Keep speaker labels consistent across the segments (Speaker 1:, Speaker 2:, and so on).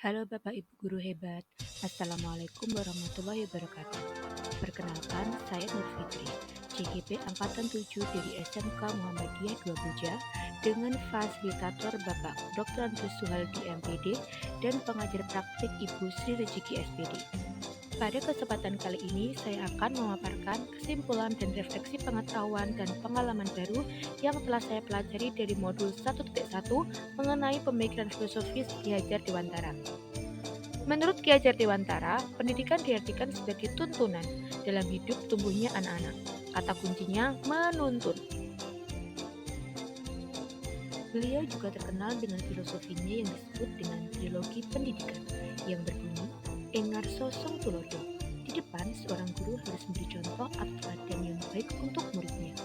Speaker 1: Halo Bapak Ibu Guru hebat, Assalamualaikum warahmatullahi wabarakatuh. Perkenalkan, saya Nur Fitri, CGP Angkatan 7 dari SMK Muhammadiyah 2 Buja dengan fasilitator Bapak Dr. Andreas Suhaldi MPD dan pengajar praktik Ibu Sri Rejeki SPD. Pada kesempatan kali ini, saya akan memaparkan kesimpulan dan refleksi pengetahuan dan pengalaman baru yang telah saya pelajari dari modul 1.1 mengenai pemikiran filosofis Ki Hajar Dewantara. Menurut Ki Hajar Dewantara, pendidikan diartikan sebagai tuntunan dalam hidup tumbuhnya anak-anak. Kata kuncinya menuntun. Beliau juga terkenal dengan filosofinya yang disebut dengan trilogi pendidikan yang berbunyi Engar Sosong Tulodo. Di depan, seorang guru harus memberi contoh atau teladan yang baik untuk muridnya.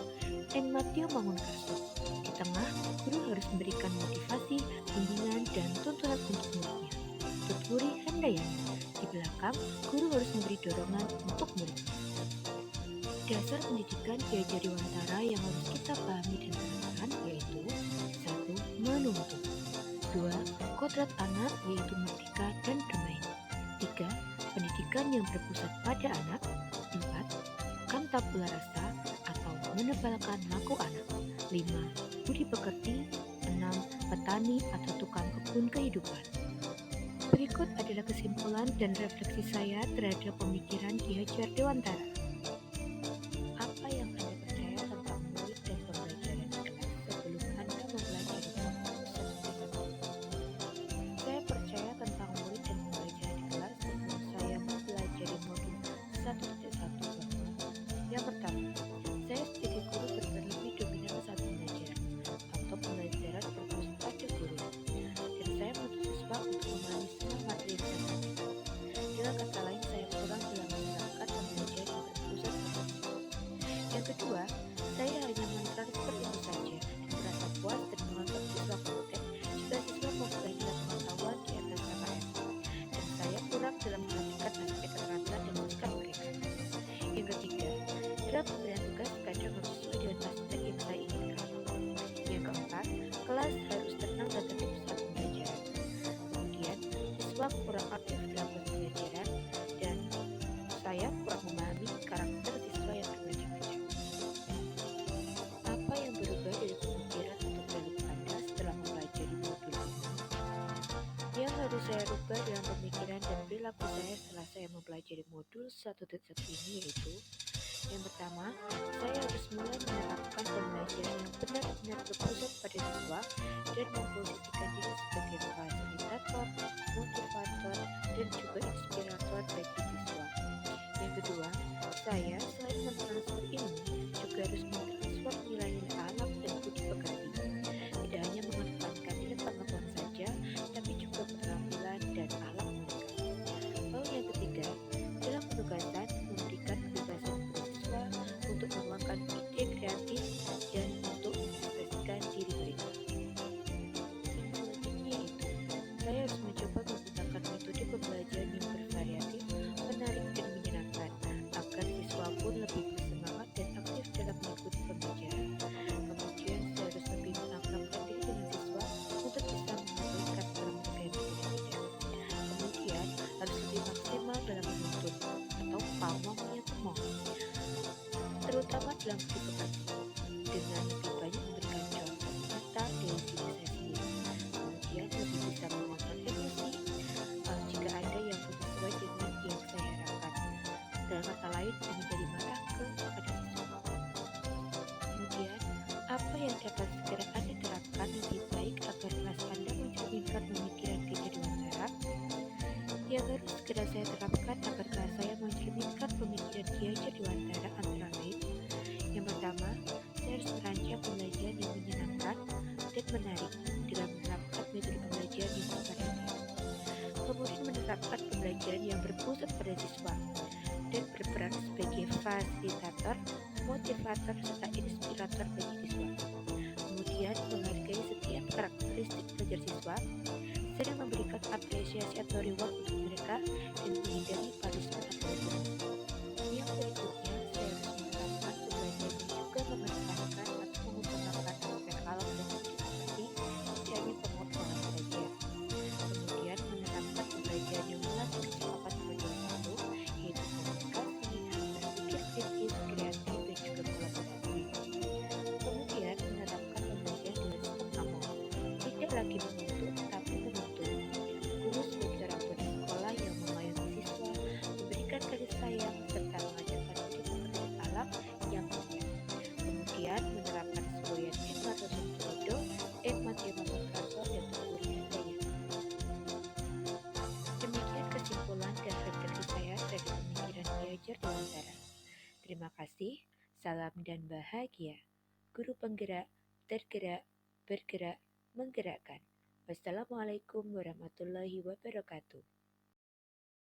Speaker 1: Enmatio Mangunkarso. Di tengah, guru harus memberikan motivasi, bimbingan, dan tuntunan untuk muridnya. Tuturi Handayani. Di belakang, guru harus memberi dorongan untuk muridnya. Dasar pendidikan Ki Hajar Dewantara yang harus kita pahami dan terapkan yaitu 1. Menuntun 2. Kodrat anak yaitu merdeka dan bermain 3. Pendidikan yang berpusat pada anak 4. Kantabula rasa atau menebalkan laku anak 5. Budi pekerti 6. Petani atau tukang kebun kehidupan. Berikut adalah kesimpulan dan refleksi saya terhadap pemikiran Ki Hajar Dewantara. Apa yang Anda percaya tentang murid dan pembelajaran di kelas sebelum Anda mempelajari modul 1.1? Saya percaya tentang murid dan pembelajaran di kelas sebelum saya mempelajari modul 1.1 bahwa yang pertama, saya sebagai guru berperan lebih dominan saat pembelajaran atau pembelajaran berfokus pada guru dan saya menuntut siswa untuk memahami semua materi yang saya sampaikan. Dengan kata lain, saya kurang dalam menerapkan pembelajaran yang berpusat pada siswa. Yang kedua, saya hanya mentransfer ilmu saja dan merasa puas dan menganggap siswa kompeten jika siswa mempunyai pengetahuan di atas KKM. Dan saya kurang dalam memperhatikan aspek keterampilan dan sikap mereka. Yang ketiga, dalam pemberian tugas kadang harus sesuai dengan aspek yang saya inginkan. Yang keempat, kelas harus tenang dan tertib saat pembelajaran. Kemudian, siswa kurang aktif dalam pembelajaran dan saya kurang memahami karakter siswa yang bermacam-macam. Apa yang berubah dari pemikiran atau perilaku Anda setelah mempelajari modul ini? Yang harus saya rubah dalam pemikiran dan perilaku saya setelah saya mempelajari modul 1.1 ini yaitu yang pertama, saya harus mulai menerapkan pembelajaran yang benar-benar berpusat pada siswa dan memposisikan diri sebagai fasilitator, motivator, dan juga inspirator bagi siswa. Yang kedua, saya selain mentransfer ilmu, juga harus mentransfer nilai-nilai alam dan budi pekerti. Tidak hanya memanfaatkan ilmu pengetahuan saja, tapi juga keterampilan dan alam mereka. Lalu yang ketiga, dalam penugasan memberikan kebebasan kepada siswa untuk menuangkan ide kreatif dan untuk mengekspresikan diri mereka. Selanjutnya itu, saya harus mencoba menggunakan metode pembelajaran yang bervariatif, menarik dan menyenangkan agar siswa pun lebih bersemangat dan aktif dalam mengikuti pembelajaran. Kemudian saya harus lebih mengakrabkan diri dengan siswa untuk bisa mengabaikan peran mereka yang berbeda-beda. Kemudian harus lebih maksimal dalam menuntut atau pamongnya temong, terutama dalam budi pekerti, dengan lebih banyak memberikan contoh nyata dari diri saya sendiri. Kemudian lebih bisa mengontrol emosi jika ada yang tidak sesuai dengan yang saya harapkan. Dalam kata lain, menghindari marah kepada siswa. Kemudian, apa yang dapat segera Anda terapkan lebih baik agar kelas Anda mencerminkan pemikiran Ki Hajar Dewantara? Yang harus segera saya terapkan agar kelas saya mencerminkan pemikiran Ki Hajar Dewantara antara lain. Yang pertama, saya harus merancang pembelajaran yang menyenangkan dan menarik dalam menerapkan metode pembelajaran yang bervariatif. Kemudian menerapkan pembelajaran yang berpusat pada siswa dan berperan sebagai fasilitator, motivator, serta inspirator bagi siswa. Kemudian menghargai setiap karakteristik belajar siswa, sering memberikan apresiasi atau reward untuk mereka dan menghindari punishment atau hukuman. Yang berikutnya, saya harus menerapkan pembelajaran yang juga memanfaatkan atau mengutamakan aspek alam dan budi pekerti, tidak hanya pengetahuan saja. Kemudian menerapkan lagi mengutuk tapi menuntut. Guru sebagai orang tua di sekolah yang mengayomi siswa, memberikan kasih sayang, serta mengajarkan budi pekerti alam yang mulia. Kemudian menerapkan semboyan Hikmat Rasul Mati Muhammad Rasul dan Tukur Hidayat. Demikian kesimpulan dan refleksi saya terhadap pemikiran belajar Dewantara. Terima kasih, salam dan bahagia. Guru penggerak, tergerak, bergerak, menggerakkan. Wassalamualaikum warahmatullahi wabarakatuh.